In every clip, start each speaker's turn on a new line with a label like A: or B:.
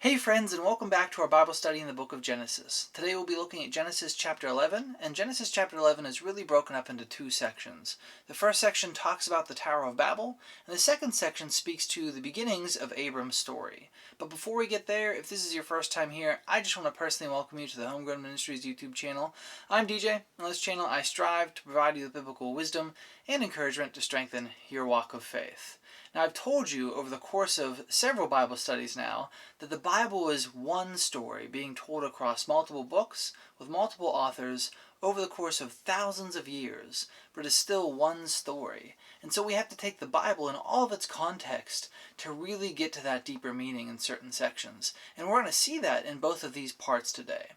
A: Hey friends, and welcome back to our Bible study in the book of Genesis. Today we'll be looking at Genesis chapter 11, and Genesis chapter 11 is really broken up into two sections. The first section talks about the Tower of Babel, and the second section speaks to the beginnings of Abram's story. But before we get there, if this is your first time here, I just want to personally welcome you to the HomeGrown Ministries YouTube channel. I'm DJ. On this channel I strive to provide you with biblical wisdom and encouragement to strengthen your walk of faith. Now, I've told you over the course of several Bible studies now that the Bible is one story being told across multiple books with multiple authors over the course of thousands of years, but is still one story. And so we have to take the Bible in all of its context to really get to that deeper meaning in certain sections. And we're going to see that in both of these parts today.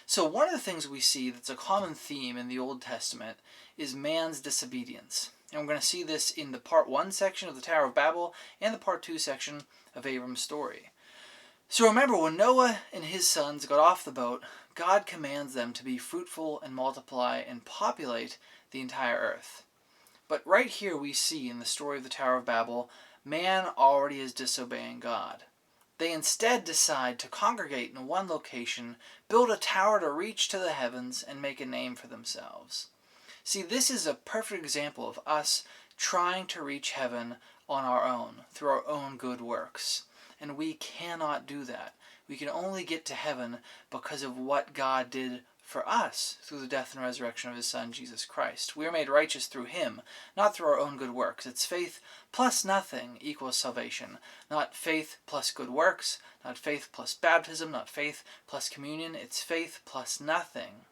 A: So one of the things we see that's a common theme in the Old Testament is man's disobedience. And we're going to see this in the part 1 section of the Tower of Babel and the part 2 section of Abram's story. So remember, when Noah and his sons got off the boat, God commands them to be fruitful and multiply and populate the entire earth. But right here we see in the story of the Tower of Babel, man already is disobeying God. They instead decide to congregate in one location, build a tower to reach to the heavens, and make a name for themselves. See, this is a perfect example of us trying to reach heaven on our own, through our own good works. And we cannot do that. We can only get to heaven because of what God did for us through the death and resurrection of His Son, Jesus Christ. We are made righteous through Him, not through our own good works. It's faith plus nothing equals salvation. Not faith plus good works, not faith plus baptism, not faith plus communion. It's faith plus nothing.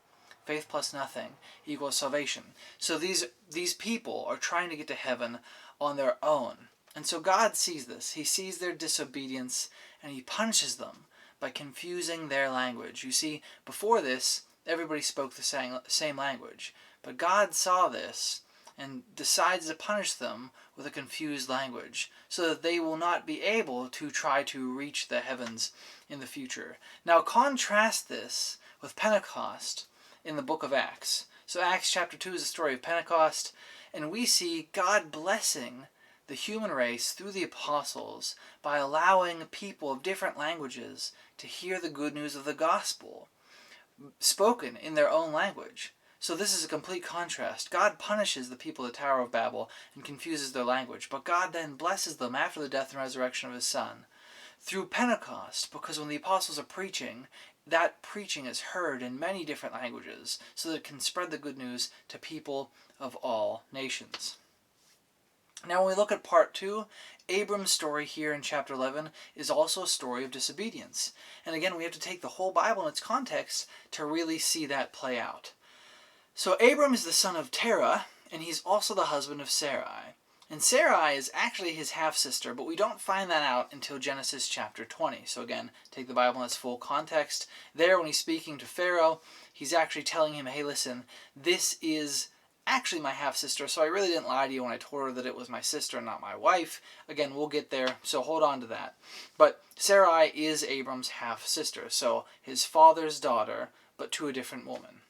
A: Faith plus nothing equals salvation. So these people are trying to get to heaven on their own. And so God sees this. He sees their disobedience and He punishes them by confusing their language. You see, before this, everybody spoke the same language. But God saw this and decides to punish them with a confused language so that they will not be able to try to reach the heavens in the future. Now contrast this with Pentecost in the book of Acts. So Acts chapter 2 is the story of Pentecost, and we see God blessing the human race through the apostles by allowing people of different languages to hear the good news of the gospel spoken in their own language. So this is a complete contrast. God punishes the people of the Tower of Babel and confuses their language, but God then blesses them after the death and resurrection of His Son through Pentecost, because when the apostles are preaching, that preaching is heard in many different languages so that it can spread the good news to people of all nations. Now when we look at part 2, Abram's story here in chapter 11 is also a story of disobedience. And again, we have to take the whole Bible in its context to really see that play out. So Abram is the son of Terah, and he's also the husband of Sarai. And Sarai is actually his half-sister, but we don't find that out until Genesis chapter 20. So again, take the Bible in its full context. There, when he's speaking to Pharaoh, he's actually telling him, hey, listen, this is actually my half-sister, so I really didn't lie to you when I told her that it was my sister and not my wife. Again, we'll get there, so hold on to that. But Sarai is Abram's half-sister, so his father's daughter, but to a different woman.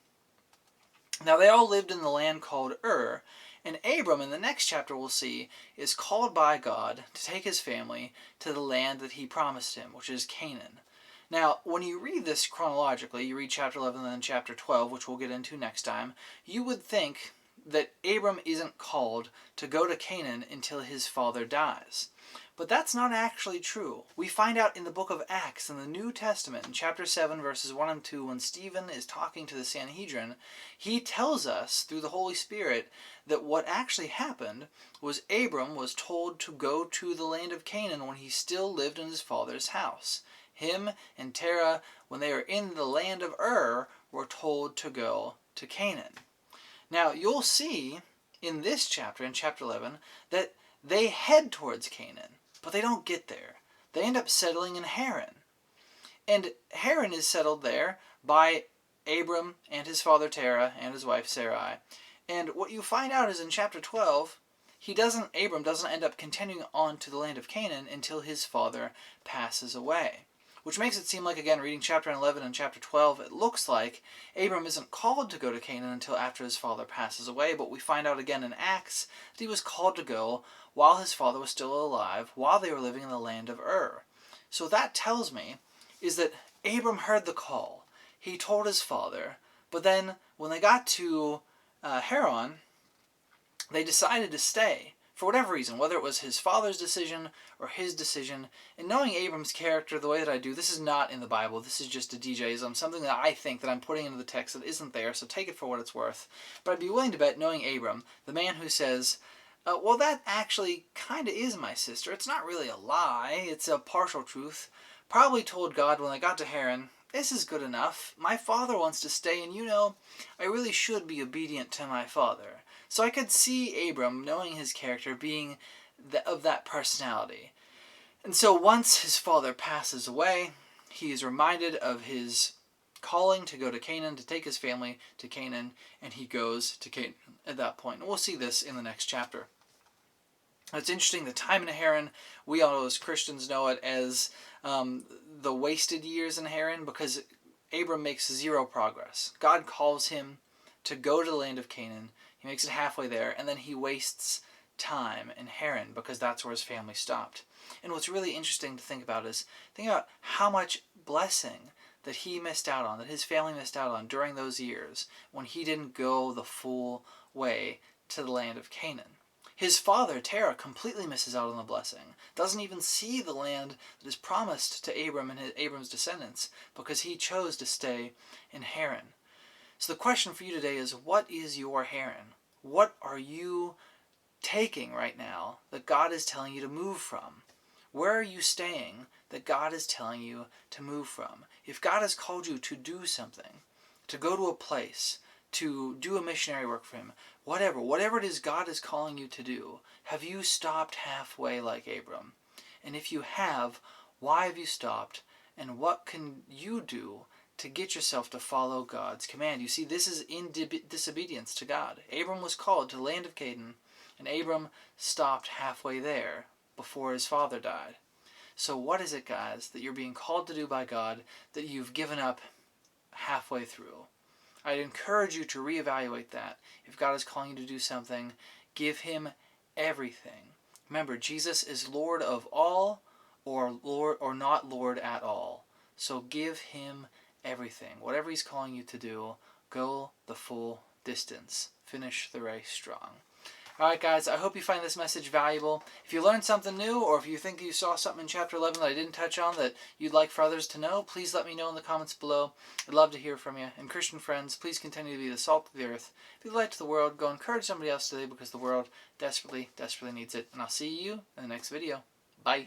A: Now, they all lived in the land called Ur, and Abram, in the next chapter we'll see, is called by God to take his family to the land that He promised him, which is Canaan. Now, when you read this chronologically, you read chapter 11 and then chapter 12, which we'll get into next time, you would think that Abram isn't called to go to Canaan until his father dies. But that's not actually true. We find out in the book of Acts in the New Testament, in chapter 7, verses 1 and 2, when Stephen is talking to the Sanhedrin, he tells us through the Holy Spirit that what actually happened was Abram was told to go to the land of Canaan when he still lived in his father's house. Him and Terah, when they were in the land of Ur, were told to go to Canaan. Now, you'll see in this chapter, in chapter 11, that they head towards Canaan, but they don't get there. They end up settling in Haran. And Haran is settled there by Abram and his father Terah and his wife Sarai. And what you find out is in chapter 12, Abram doesn't end up continuing on to the land of Canaan until his father passes away. Which makes it seem like, again, reading chapter 11 and chapter 12, it looks like Abram isn't called to go to Canaan until after his father passes away, but we find out again in Acts that he was called to go while his father was still alive, while they were living in the land of Ur. So that tells me is that Abram heard the call. He told his father, but then when they got to Haran, they decided to stay for whatever reason, whether it was his father's decision or his decision. And knowing Abram's character the way that I do, this is not in the Bible. This is just a DJism, something that I think that I'm putting into the text that isn't there, so take it for what it's worth. But I'd be willing to bet, knowing Abram, the man who says, well, that actually kind of is my sister. It's not really a lie. It's a partial truth. Probably told God when they got to Haran, this is good enough. My father wants to stay, and I really should be obedient to my father. So I could see Abram, knowing his character, being of that personality. And so once his father passes away, he is reminded of his calling to go to Canaan, to take his family to Canaan, and he goes to Canaan at that point. And we'll see this in the next chapter. It's interesting, the time in Haran, we all as Christians know it as the wasted years in Haran, because Abram makes zero progress. God calls him to go to the land of Canaan. He makes it halfway there, and then he wastes time in Haran because that's where his family stopped. And what's really interesting to think about is, think about how much blessing that he missed out on, that his family missed out on during those years when he didn't go the full way to the land of Canaan. His father, Terah, completely misses out on the blessing, doesn't even see the land that is promised to Abram and Abram's descendants because he chose to stay in Haran. So the question for you today is, what is your Haran? What are you taking right now that God is telling you to move from? Where are you staying that God is telling you to move from? If God has called you to do something, to go to a place, to do a missionary work for him, whatever it is God is calling you to do, have you stopped halfway like Abram? And if you have, why have you stopped? And what can you do to get yourself to follow God's command? You see, this is in disobedience to God. Abram was called to the land of Canaan, and Abram stopped halfway there before his father died. So what is it, guys, that you're being called to do by God that you've given up halfway through? I'd encourage you to reevaluate that. If God is calling you to do something, give him everything. Remember, Jesus is Lord of all, or not Lord at all. So give him everything. Whatever he's calling you to do, go the full distance. Finish the race strong. Alright guys, I hope you find this message valuable. If you learned something new, or if you think you saw something in chapter 11 that I didn't touch on that you'd like for others to know, please let me know in the comments below. I'd love to hear from you. And Christian friends, please continue to be the salt of the earth. Be the light to the world. Go encourage somebody else today because the world desperately, desperately needs it. And I'll see you in the next video. Bye.